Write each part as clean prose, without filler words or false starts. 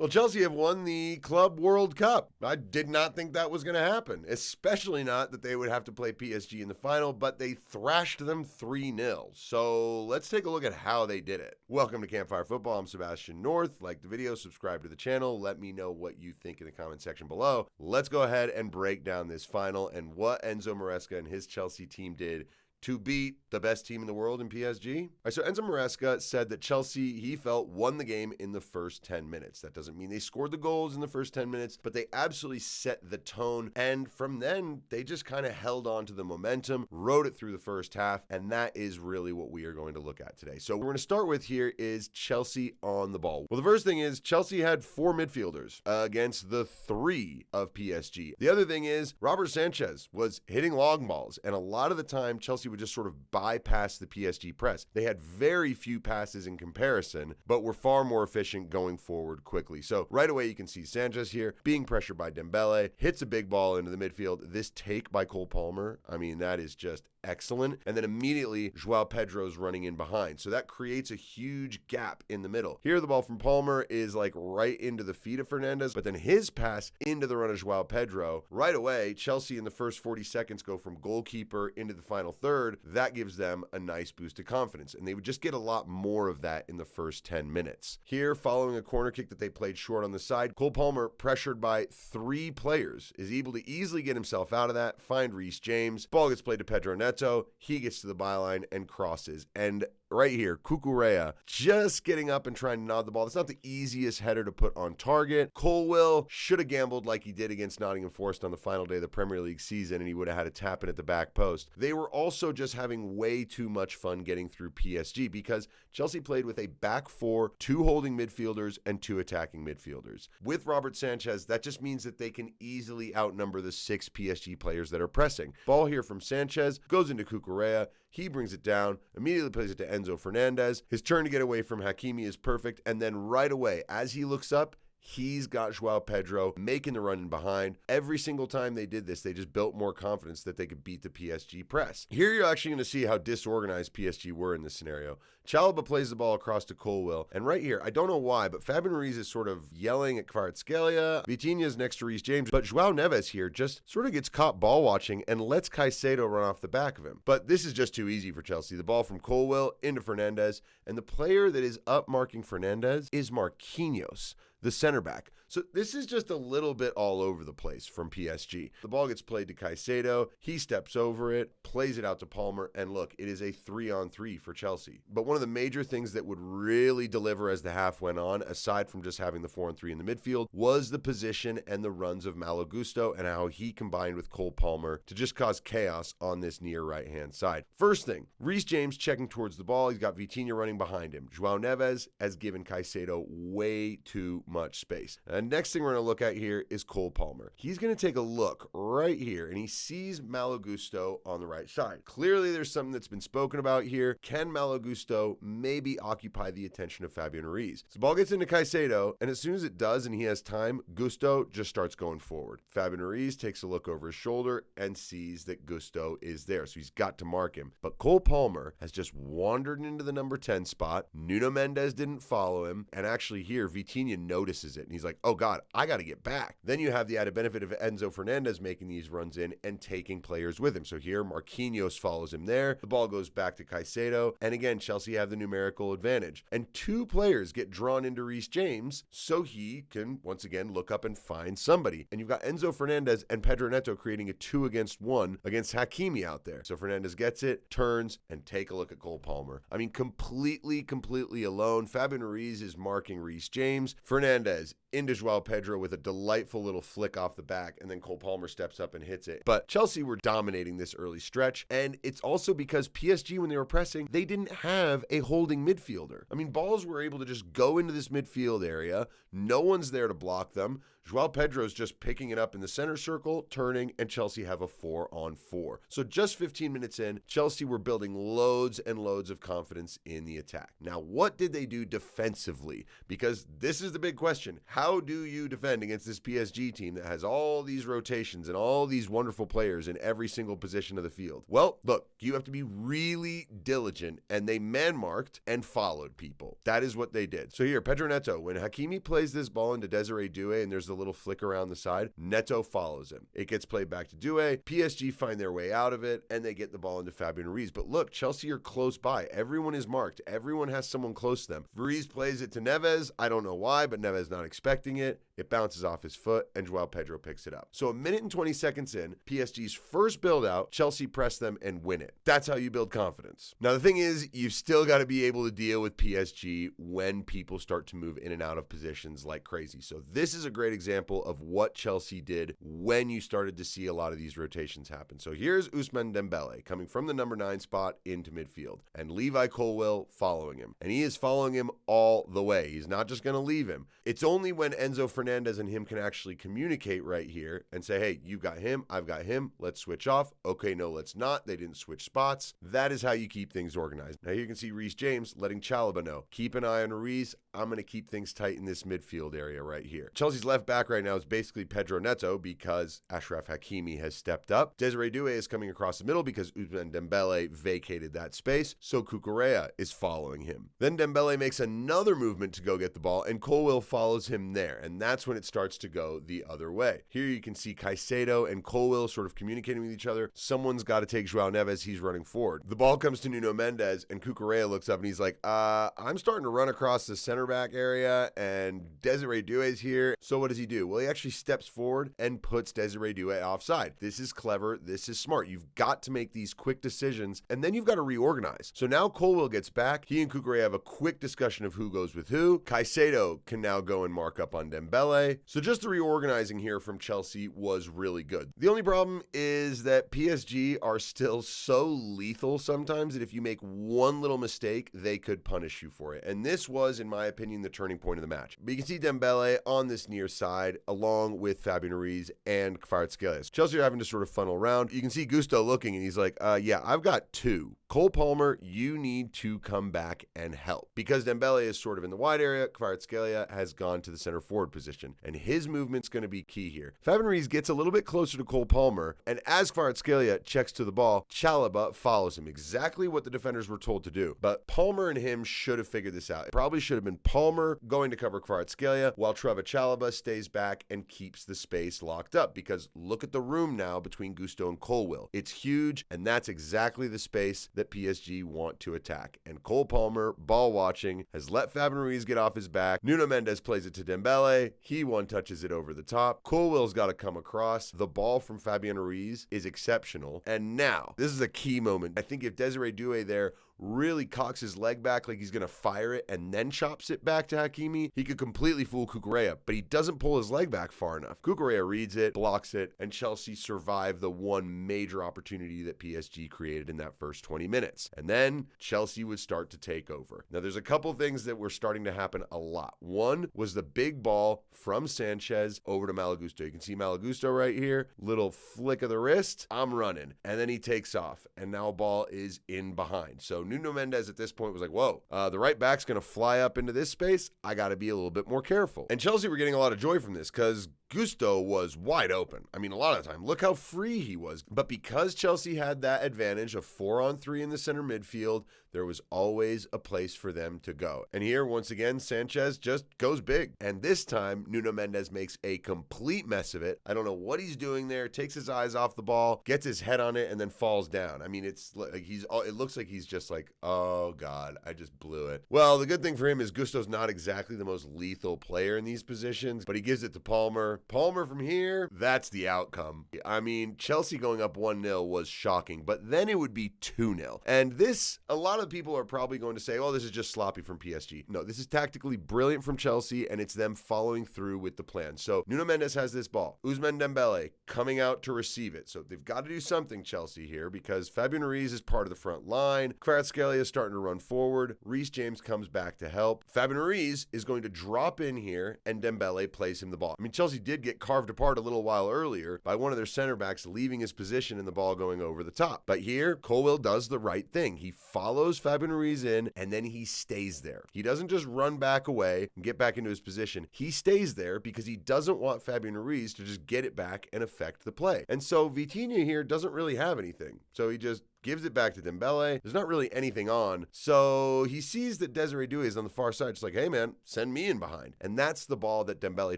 Well, Chelsea have won the Club World Cup. I did not think that was going to happen, especially not that they would have to play PSG in the final, but they thrashed them 3-0. So let's take a look at how they did it. Welcome to Campfire Football. I'm Sebastian North. Like the video, subscribe to the channel. Let me know what you think in the comment section below. Let's go ahead and break down this final and what Enzo Maresca and his Chelsea team did to beat the best team in the world in PSG. All right, so Enzo Maresca said that Chelsea, he felt, won the game in the first 10 minutes. That doesn't mean they scored the goals in the first 10 minutes, but they absolutely set the tone. And from then, they just kind of held on to the momentum, rode it through the first half, and that is really what we are going to look at today. So what we're going to start with here is Chelsea on the ball. Well, the first thing is Chelsea had 4 midfielders against the 3 of PSG. The other thing is Robert Sanchez was hitting long balls, and a lot of the time Chelsea would just sort of bypass the PSG press. They had very few passes in comparison, but were far more efficient going forward quickly. So right away you can see Sanchez here being pressured by Dembele, hits a big ball into the midfield. This take by Cole Palmer, I mean, that is just excellent. And then immediately Joao Pedro's running in behind. So that creates a huge gap in the middle. Here the ball from Palmer is like right into the feet of Fernandes, but then his pass into the run of Joao Pedro. Right away, Chelsea in the first 40 seconds go from goalkeeper into the final third. That gives them a nice boost of confidence. And they would just get a lot more of that in the first 10 minutes. Here, following a corner kick that they played short on the side, Cole Palmer, pressured by 3 players, is able to easily get himself out of that, find Reece James. Ball gets played to Pedro Neto. He gets to the byline and crosses. And right here, Cucurella just getting up and trying to nod the ball. That's not the easiest header to put on target. Colwill should have gambled like he did against Nottingham Forest on the final day of the Premier League season, and he would have had a tap in at the back post. They were also just having way too much fun getting through PSG because Chelsea played with a back 4, 2 holding midfielders and 2 attacking midfielders. With Robert Sanchez, that just means that they can easily outnumber the 6 PSG players that are pressing. Ball here from Sanchez goes into Cucurella. He brings it down, immediately plays it to Enzo Fernandez. His turn to get away from Hakimi is perfect, and then right away, as he looks up, he's got Joao Pedro making the run in behind. Every single time they did this, they just built more confidence that they could beat the PSG press. Here you're actually going to see how disorganized PSG were in this scenario. Chalobah plays the ball across to Colwill, and right here, I don't know why, but Fabian Ruiz is sort of yelling at Kvaratskhelia. Vitinha's next to Reece James, but Joao Neves here just sort of gets caught ball watching and lets Caicedo run off the back of him. But this is just too easy for Chelsea. The ball from Colwill into Fernandes, and the player that is up marking Fernandes is Marquinhos, the center back. So this is just a little bit all over the place from PSG. The ball gets played to Caicedo. He steps over it, plays it out to Palmer, and look, it is a 3-on-3 for Chelsea. But one of the major things that would really deliver as the half went on, aside from just having the 4-on-3 in the midfield, was the position and the runs of Malo Gusto and how he combined with Cole Palmer to just cause chaos on this near right-hand side. First thing, Reece James checking towards the ball. He's got Vitinha running behind him. Joao Neves has given Caicedo way too much space. And next thing we're going to look at here is Cole Palmer. He's going to take a look right here, and he sees Malo Gusto on the right side. Clearly, there's something that's been spoken about here. Can Malo Gusto maybe occupy the attention of Fabian Ruiz? So the ball gets into Caicedo, and as soon as it does and he has time, Gusto just starts going forward. Fabian Ruiz takes a look over his shoulder and sees that Gusto is there, so he's got to mark him. But Cole Palmer has just wandered into the number 10 spot. Nuno Mendes didn't follow him, and actually here, Vitinha notices it, and he's like, oh God, I got to get back. Then you have the added benefit of Enzo Fernandez making these runs in and taking players with him. So here, Marquinhos follows him there. The ball goes back to Caicedo, and again, Chelsea have the numerical advantage. And 2 players get drawn into Reece James, so he can, once again, look up and find somebody. And you've got Enzo Fernandez and Pedro Neto creating a 2-against-1 against Hakimi out there. So Fernandez gets it, turns, and take a look at Cole Palmer. I mean, completely alone. Fabian Ruiz is marking Reece James. Fernandez into Joao Pedro with a delightful little flick off the back, and then Cole Palmer steps up and hits it. But Chelsea were dominating this early stretch, and it's also because PSG, when they were pressing, they didn't have a holding midfielder. I mean, balls were able to just go into this midfield area. No one's there to block them. Joao Pedro's just picking it up in the center circle, turning, and Chelsea have a 4-on-4. So just 15 minutes in, Chelsea were building loads and loads of confidence in the attack. Now, what did they do defensively? Because this is the big question. How how do you defend against this PSG team that has all these rotations and all these wonderful players in every single position of the field? Well, look, you have to be really diligent, and they man-marked and followed people. That is what they did. So here, Pedro Neto, when Hakimi plays this ball into Desiree Doué and there's the little flick around the side, Neto follows him. It gets played back to Doué. PSG find their way out of it, and they get the ball into Fabian Ruiz. But look, Chelsea are close by. Everyone is marked. Everyone has someone close to them. Ruiz plays it to Neves. I don't know why, but Neves not expecting it. It bounces off his foot, and Joao Pedro picks it up. So a minute and 20 seconds in, PSG's first build out, Chelsea press them and win it. That's how you build confidence. Now, the thing is, you've still got to be able to deal with PSG when people start to move in and out of positions like crazy. So this is a great example of what Chelsea did when you started to see a lot of these rotations happen. So here's Ousmane Dembele coming from the number 9 spot into midfield, and Levi Colwill following him. And he is following him all the way. He's not just going to leave him. It's only when Enzo Fernandez and him can actually communicate right here and say, hey, you've got him, I've got him, let's switch off. Okay, no, let's not. They didn't switch spots. That is how you keep things organized. Now you can see Reece James letting Chalobah know, keep an eye on Ruiz. I'm going to keep things tight in this midfield area right here. Chelsea's left back right now is basically Pedro Neto because Achraf Hakimi has stepped up. Desiree Doué is coming across the middle because Ousmane Dembele vacated that space, so Cucurella is following him. Then Dembele makes another movement to go get the ball, and Colwill follows him there, and that's when it starts to go the other way. Here you can see Caicedo and Colwill sort of communicating with each other. Someone's got to take Joao Neves. He's running forward. The ball comes to Nuno Mendes, and Cucurella looks up and he's like, I'm starting to run across the center back area, and Desiree Doué's here. So what does he do? Well, he actually steps forward and puts Desiree Doué offside. This is clever. This is smart. You've got to make these quick decisions, and then you've got to reorganize. So now Colwill gets back. He and Cucurella have a quick discussion of who goes with who. Caicedo can now go and mark up on Dembele. So just the reorganizing here from Chelsea was really good. The only problem is that PSG are still so lethal sometimes that if you make one little mistake, they could punish you for it. And this was, in my opinion, the turning point of the match. But you can see Dembele on this near side, along with Fabian Ruiz and Kvaratskhelia. Chelsea are having to sort of funnel around. You can see Gusto looking, and he's like, yeah, I've got two. Cole Palmer, you need to come back and help. Because Dembele is sort of in the wide area, Kvaratskhelia has gone to the center forward position, and his movement's going to be key here. Fabian Ruiz gets a little bit closer to Cole Palmer, and as Kvaratskhelia checks to the ball, Chalobah follows him. Exactly what the defenders were told to do. But Palmer and him should have figured this out. It probably should have been Palmer going to cover Kvaratskhelia, while Trevoh Chalobah stays back and keeps the space locked up, because look at the room now between Gusto and Colwill. It's huge, and that's exactly the space that PSG want to attack. And Cole Palmer, ball watching, has let Fabian Ruiz get off his back. Nuno Mendes plays it to Dembele. He one-touches it over the top. Colwill's got to come across. The ball from Fabian Ruiz is exceptional. And now, this is a key moment. I think if Desiree Doué there really cocks his leg back like he's going to fire it and then chops it back to Hakimi, he could completely fool Cucurella, but he doesn't pull his leg back far enough. Cucurella reads it, blocks it, and Chelsea survive the one major opportunity that PSG created in that first 20 minutes. And then Chelsea would start to take over. Now, there's a couple things that were starting to happen a lot. One was the big ball from Sanchez over to Malo Gusto. You can see Malo Gusto right here, little flick of the wrist, I'm running, and then he takes off, and now ball is in behind. So Nuno Mendes at this point was like, whoa, the right back's going to fly up into this space. I got to be a little bit more careful. And Chelsea were getting a lot of joy from this because Gusto was wide open. I mean, a lot of the time, look how free he was. But because Chelsea had that advantage of 4-on-3 in the center midfield, there was always a place for them to go. And here, once again, Sanchez just goes big. And this time, Nuno Mendes makes a complete mess of it. I don't know what he's doing there, takes his eyes off the ball, gets his head on it, and then falls down. I mean, it's like it looks like he's just like, oh God, I just blew it. Well, the good thing for him is Gusto's not exactly the most lethal player in these positions, but he gives it to Palmer. Palmer from here, that's the outcome. I mean, Chelsea going up 1-0 was shocking, but then it would be 2-0. And this, a lot of people are probably going to say, oh, this is just sloppy from PSG. No, this is tactically brilliant from Chelsea, and it's them following through with the plan. So Nuno Mendes has this ball. Ousmane Dembele coming out to receive it. So they've got to do something, Chelsea, here, because Fabian Ruiz is part of the front line. Kvaratskhelia is starting to run forward. Reece James comes back to help. Fabian Ruiz is going to drop in here, and Dembele plays him the ball. I mean, Chelsea did get carved apart a little while earlier by one of their center backs leaving his position and the ball going over the top. But here, Colwill does the right thing. He follows follows Fabian Ruiz in, and then he stays there. He doesn't just run back away and get back into his position. He stays there because he doesn't want Fabian Ruiz to just get it back and affect the play. And so Vitinha here doesn't really have anything. So he just gives it back to Dembele. There's not really anything on. So he sees that Desiree Doué is on the far side. It's like, hey man, send me in behind. And that's the ball that Dembele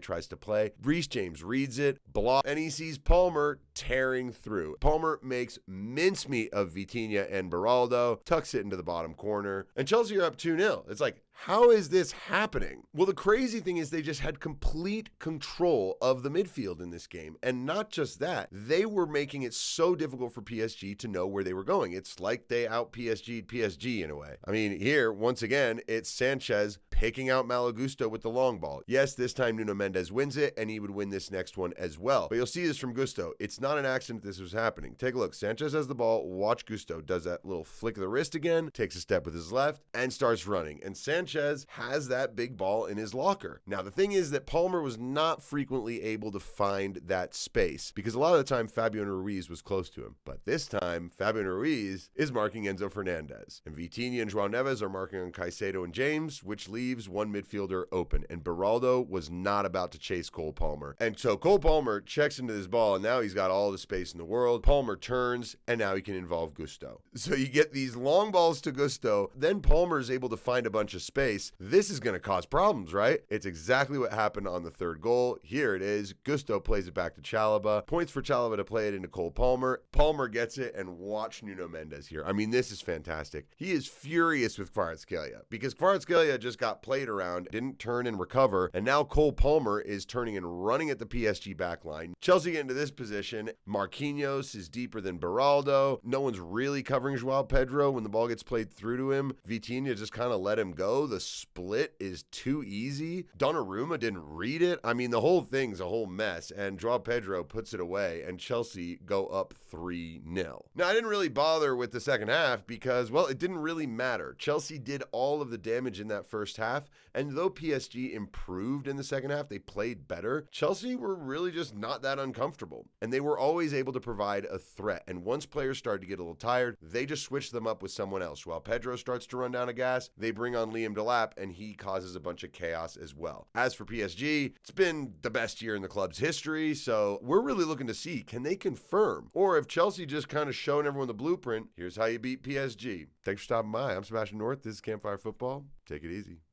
tries to play. Reece James reads it, block, and he sees Palmer tearing through. Palmer makes mincemeat of Vitinha and Beraldo, tucks it into the bottom corner, and Chelsea are up 2-0. It's like, how is this happening? Well, the crazy thing is they just had complete control of the midfield in this game. And not just that, they were making it so difficult for PSG to know where they were going. It's like they out PSG'd PSG in a way. I mean, here, once again, it's Sanchez picking out Malo Gusto with the long ball. Yes, this time Nuno Mendes wins it, and he would win this next one as well. But you'll see this from Gusto. It's not an accident this was happening. Take a look. Sanchez has the ball. Watch Gusto. Does that little flick of the wrist again, takes a step with his left, and starts running. And Sanchez has that big ball in his locker. Now, the thing is that Palmer was not frequently able to find that space because a lot of the time Fabian Ruiz was close to him. But this time, Fabian Ruiz is marking Enzo Fernandez. And Vitinha and Joao Neves are marking on Caicedo and James, which leaves one midfielder open. And Beraldo was not about to chase Cole Palmer. And so Cole Palmer checks into this ball, and now he's got all the space in the world. Palmer turns, and now he can involve Gusto. So you get these long balls to Gusto, then Palmer is able to find a bunch of space. This is going to cause problems, right? It's exactly what happened on the third goal. Here it is. Gusto plays it back to Chalobah. Points for Chalobah to play it into Cole Palmer. Palmer gets it, and watch Nuno Mendes here. I mean, this is fantastic. He is furious with Kvaratskhelia because Kvaratskhelia just got played around, didn't turn and recover, and now Cole Palmer is turning and running at the PSG back line. Chelsea get into this position. Marquinhos is deeper than Beraldo. No one's really covering Joao Pedro when the ball gets played through to him. Vitinha just kind of let him go. The split is too easy. Donnarumma didn't read it. I mean, the whole thing's a whole mess, and Joao Pedro puts it away, and Chelsea go up 3-0. Now, I didn't really bother with the second half because, well, it didn't really matter. Chelsea did all of the damage in that first half, and though PSG improved in the second half, they played better, Chelsea were really just not that uncomfortable, and they were always able to provide a threat, and once players started to get a little tired, they just switched them up with someone else. While Pedro starts to run down a gas, they bring on Liam Delap, and he causes a bunch of chaos as well. As for PSG, it's been the best year in the club's history, so we're really looking to see, can they confirm? Or if Chelsea just kind of showing everyone the blueprint, here's how you beat PSG. Thanks for stopping by. I'm Sebastian North. This is Campfire Football. Take it easy.